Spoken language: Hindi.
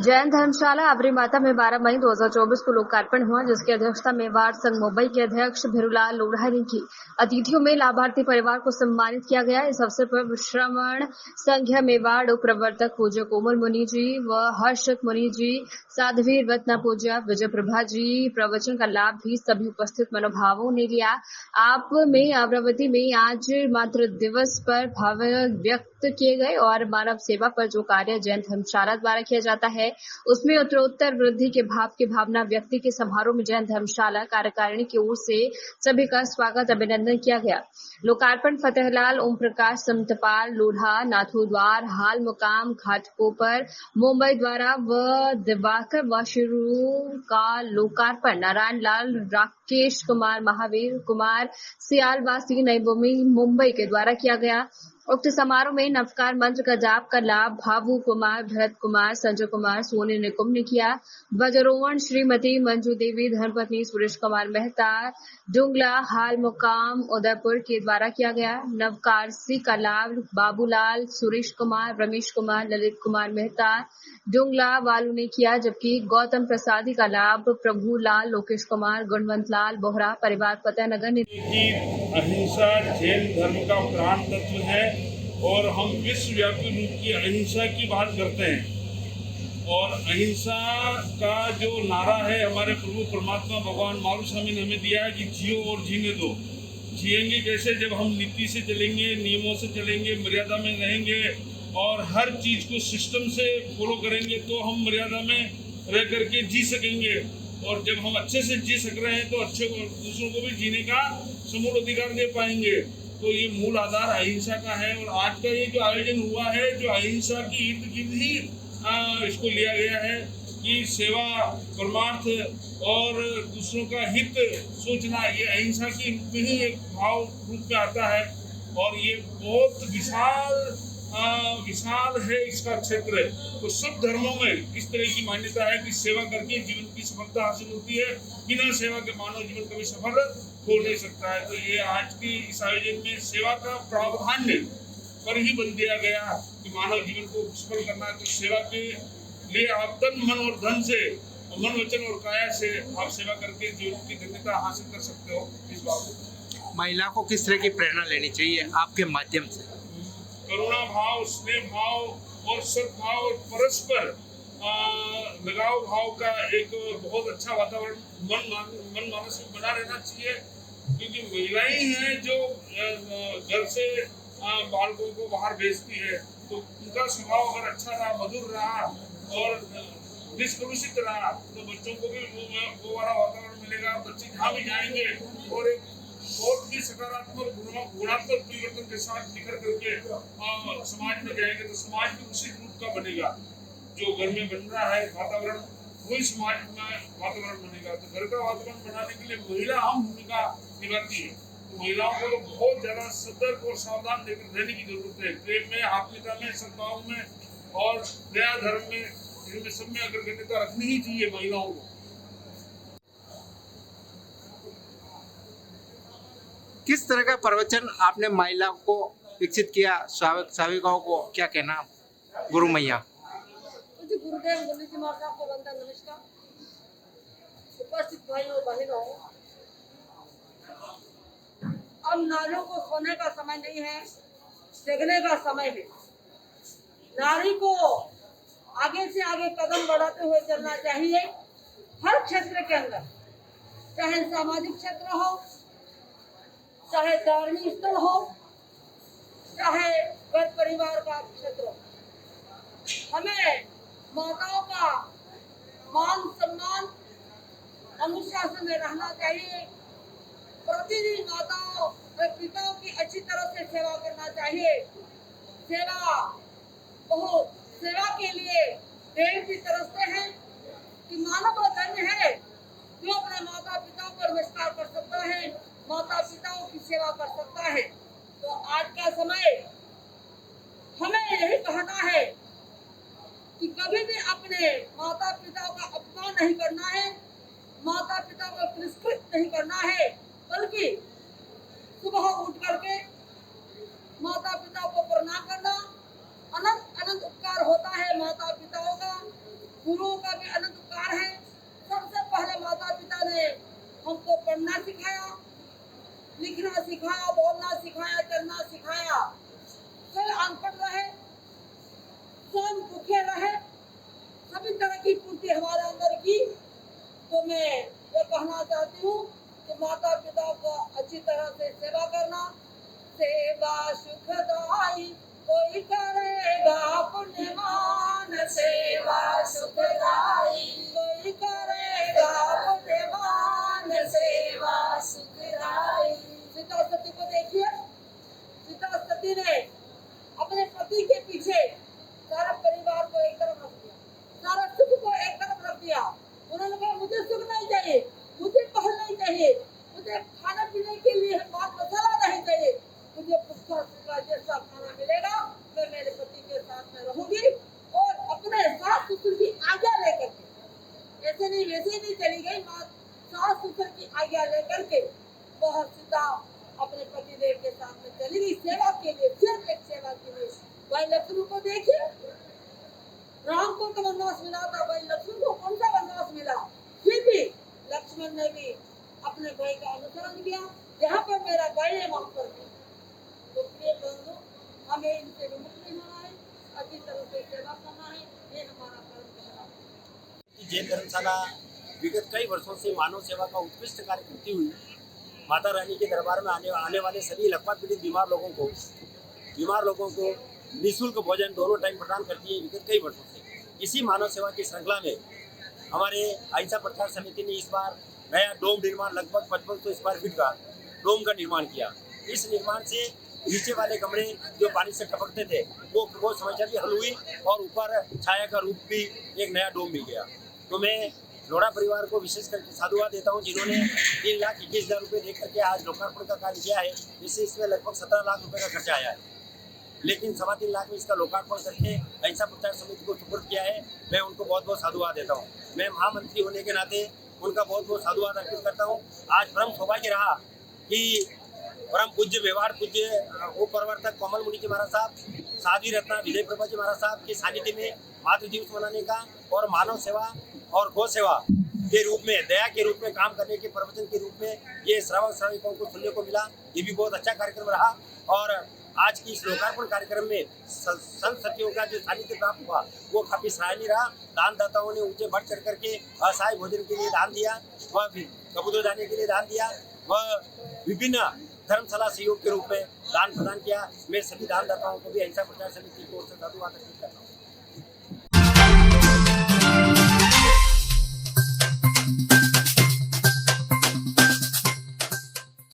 जैन धर्मशाला अबरी माता में 12 मई 2024 को लोकार्पण हुआ, जिसकी अध्यक्षता मेवाड़ संघ मुंबई के अध्यक्ष भिरूलाल लोढ़ा ने की। अतिथियों में लाभार्थी परिवार को सम्मानित किया गया। इस अवसर पर श्रवण संघ मेवाड़ उप प्रवर्तक पूज्य कोमल मुनि जी व हर्षक मुनि जी, साध्वी रत्ना पूज्य विजय प्रभा जी प्रवचन का लाभ भी सभी उपस्थित मनोभावों ने लिया। आप में अमरावती में आज मातृ दिवस पर भाव व्यक्त किए गए और मानव सेवा पर जो कार्य जैन धर्मशाला द्वारा किया जाता है उसमें उत्तरोत्तर वृद्धि के भाव की भावना व्यक्ति के समारोह में जैन धर्मशाला कार्यकारिणी की ओर से सभी का स्वागत अभिनंदन किया गया। लोकार्पण फतेहलाल ओम प्रकाश समतपाल लोढ़ा नाथू द्वार हाल मुकाम घाटकोपर मुंबई द्वारा व दिवाकर वाशिरू का लोकार्पण नारायण लाल राकेश कुमार महावीर कुमार सियालवासी नई मुंबई के द्वारा किया गया। उक्त समारोह में नवकार मंत्र का जाप का लाभ भावु कुमार भरत कुमार संजय कुमार सोनी निकुम ने किया। ध्वजारोहण श्रीमती मंजू देवी धर्मपत्नी सुरेश कुमार मेहता डुंगला हाल मुकाम उदयपुर के द्वारा किया गया। नवकारसी का लाभ बाबूलाल सुरेश कुमार रमेश कुमार ललित कुमार मेहता डुंगला वालू ने किया, जबकि गौतम प्रसादी का लाभ प्रभुलाल लोकेश कुमार गुणवंत लाल बोहरा परिवार फतेहनगर ने। अहिंसा जैन धर्म का प्राण तत्व है और हम विश्वव्यापी रूप की अहिंसा की बात करते हैं। और अहिंसा का जो नारा है हमारे प्रभु परमात्मा भगवान मारू स्वामी ने हमें दिया है कि जियो और जीने दो। जिएंगे कैसे? जब हम नीति से चलेंगे, नियमों से चलेंगे, मर्यादा में रहेंगे और हर चीज को सिस्टम से फॉलो करेंगे तो हम मर्यादा में रह करके जी सकेंगे। और जब हम अच्छे से जी सक रहे हैं तो अच्छे दूसरों को भी जीने का समूल अधिकार दे पाएंगे। तो ये मूल आधार अहिंसा का है। और आज का ये जो आयोजन हुआ है, जो अहिंसा की इर्द गिर्द ही इसको लिया गया है कि सेवा परमार्थ और दूसरों का हित सोचना, ये अहिंसा की रूप में ही एक भाव रूप में आता है। और ये बहुत विशाल है इसका क्षेत्र। तो सब धर्मों में इस तरह की मान्यता है कि सेवा करके जीवन की सफलता हासिल होती है। बिना सेवा के मानव जीवन कभी सफल हो नहीं सकता है। तो ये आज की इस आयोजन में सेवा का प्रावधान पर ही बल दिया गया कि मानव जीवन को सफल करना है। तो सेवा के लिए आप तन मन और धन से, मन वचन और काया से आप सेवा करके जीवन की धन्यता हासिल कर सकते हो। इस बात महिला को किस तरह की प्रेरणा लेनी चाहिए आपके माध्यम से? करुणा भाव, स्नेह भाव और सद्भाव और परस्पर लगाव भाव का एक बहुत अच्छा वातावरण मन मानस में बना रहना चाहिए। क्योंकि महिलाएं हैं जो घर से बालकों को बाहर भेजती है, तो उनका स्वभाव अगर अच्छा रहा, मधुर रहा और निष्कलुषित रहा तो बच्चों को भी वो वाला वातावरण मिलेगा। बच्चे जहाँ भी जाएंगे और एक बहुत ही सकारात्मक गुणात्मक परिवर्तन के साथ निकल करके समाज में जाएंगे तो समाज भी उसी रूप का बनेगा। जो घर में बन रहा है वातावरण, वही समाज में वातावरण बनेगा। तो घर का वातावरण बनाने के लिए महिला अहम भूमिका निभाती है। तो महिलाओं को तो बहुत ज्यादा सतर्क और सावधान रहने की जरूरत है। प्रेम में, आत्मीयता में, सद्भाव में और दया धर्म में, इनमें सब में अग्रगण्यता रखनी ही चाहिए महिलाओं को। किस तरह का प्रवचन आपने महिला को विकसित किया? साविकाओं को क्या कहना गुरु मैया? गुरुदेव गुरु जी माता को वंदन, नमस्कार। उपस्थित भाइयों बहनों, अब नारियों को सोने का समय नहीं है, जगने का समय है। नारी को आगे से आगे कदम बढ़ाते हुए चलना चाहिए हर क्षेत्र के अंदर, चाहे सामाजिक क्षेत्र हो, चाहे धार्मिक स्थल हो, चाहे घर परिवार का क्षेत्र हो। हमें माताओं का मान सम्मान अनुशासन में रहना चाहिए। प्रतिदिन माताओं और पिताओं की अच्छी तरह से सेवा करना चाहिए। सेवा के लिए देव भी तरसते हैं कि मानव धन्य है जो अपने माता पिता पर नमस्कार कर सकता है, माता पिताओं की सेवा कर सकता है। तो आज का समय हमें यही कहना है कि कभी भी अपने माता पिता का अपमान नहीं करना है, माता पिता को तिरस्कृत नहीं करना है, बल्कि सुबह उठ करके माता पिता को प्रणाम करना। अनंत अनंत उपकार होता है माता पिताओं का। गुरुओं का भी अनंत उपकार है। सबसे पहले माता पिता ने हमको पढ़ना सिखाया, लिखना सिखाया, बोलना सिखाया, चलना सिखाया। फिर अनपढ़ रहे, स्वयं भूखे रहे, सभी तरह की पूर्ति हमारे अंदर की। तो मैं ये कहना चाहती हूँ कि माता पिता को अच्छी तरह से सेवा करना। सेवा सुखदाई कोई करेगा पुण्यवान, सेवा सुखदाई कोई करेगा पुण्यवान, सेवा सुखदाई। सीता सती को देखिए, सीता सती ने अपने पति के पीछे सारा परिवार को एक तरफ रख दिया, सारा सुख को एक तरफ रख दिया। उन्होंने कहा मुझे सुख नहीं चाहिए, मुझे पहल नहीं चाहिए, मुझे खाने पीने के लिए बाल मसाला नहीं चाहिए, मुझे पुष्कर सूखा जैसा खाना मिलेगा मैं मेरे पति के साथ में रहूंगी। और अपने सास ससुर की आज्ञा लेकर के, ऐसे नहीं वैसे ही नहीं चली गई, सास ससुर की आज्ञा लेकर के वह सीता अपने पति देव के साथ में चली गई सेवा के लिए, सिर्फ एक सेवा के लिए। भाई लक्ष्मण को देखिए, राम को तो वनवास मिला था, भाई लक्ष्मण को कौन सा वनवास मिला? फिर भी लक्ष्मण ने भी अपने भाई का अनुसरण किया, जहाँ पर मेरा भाई है वहाँ पर भी। तो प्रिय बंधु, हमें इनसे विमुक्त नहीं होना है, अच्छी तरह से सेवा करना है, ये हमारा कर्म कहना है। जैन धर्मशाला विगत कई वर्षों से मानव सेवा का उत्कृष्ट कार्य करती हुई माता रानी के दरबार में आने वाले सभी लकवा पीड़ित बीमार लोगों को निःशुल्क भोजन दोनों टाइम प्रदान करती है विगत कई वर्षों से। इसी मानव सेवा की श्रृंखला में हमारे अहिंसा प्रचार समिति ने इस बार नया डोम निर्माण लगभग 5500 स्क्वायर फीट का डोम का निर्माण किया। इस निर्माण से नीचे वाले कमरे जो पानी से टपकते थे वो समस्या भी हल हुई और ऊपर छाया का रूप भी एक नया डोम मिल गया। तो मैं लोढ़ा परिवार को विशेष करके साधुवाद देता हूँ, जिन्होंने 3,21,000 रुपये दे करके आज लोकार्पण का कार्य किया है। इसमें लगभग 17 लाख रुपये का खर्चा आया है, लेकिन 3.25 लाख में इसका लोकार्पण करके अहिंसा प्रचार समिति को सुपुर्द किया है। मैं उनको बहुत बहुत साधुवाद देता हूँ। मैं महामंत्री होने के नाते उनका बहुत बहुत साधुवाद अर्पित करता हूँ। आज परम सौभाग्य रहा कि परम पूज्य व्यवहार पूज्य वो प्रवर्तक कोमल मुनि जी महाराज साहब, साध्वी रत्ना विजय प्रभा जी महाराज साहब के सानिध्य में मातृ दिवस मनाने का और मानव सेवा और गौ सेवा के रूप में, दया के रूप में काम करने के प्रवचन के रूप में ये श्रावक श्राविकों को सुनने को मिला। ये भी बहुत अच्छा कार्यक्रम रहा। और आज की इस लोकार्पण कार्यक्रम में संत सचिवों का जो सानिध्य प्राप्त हुआ वो काफी सराहनीय रहा। दानदाताओं ने ऊंचे बढ़ चढ़ करके असहाय भोजन के लिए दान दिया, वह कबूतर दाने के लिए दान दिया, वह विभिन्न धर्मशाला सहयोग के रूप में दान प्रदान किया। मैं सभी दानदाताओं को भी अहिंसा प्रचार समिति की ओर से साधुवाद अर्पित करता हूँ।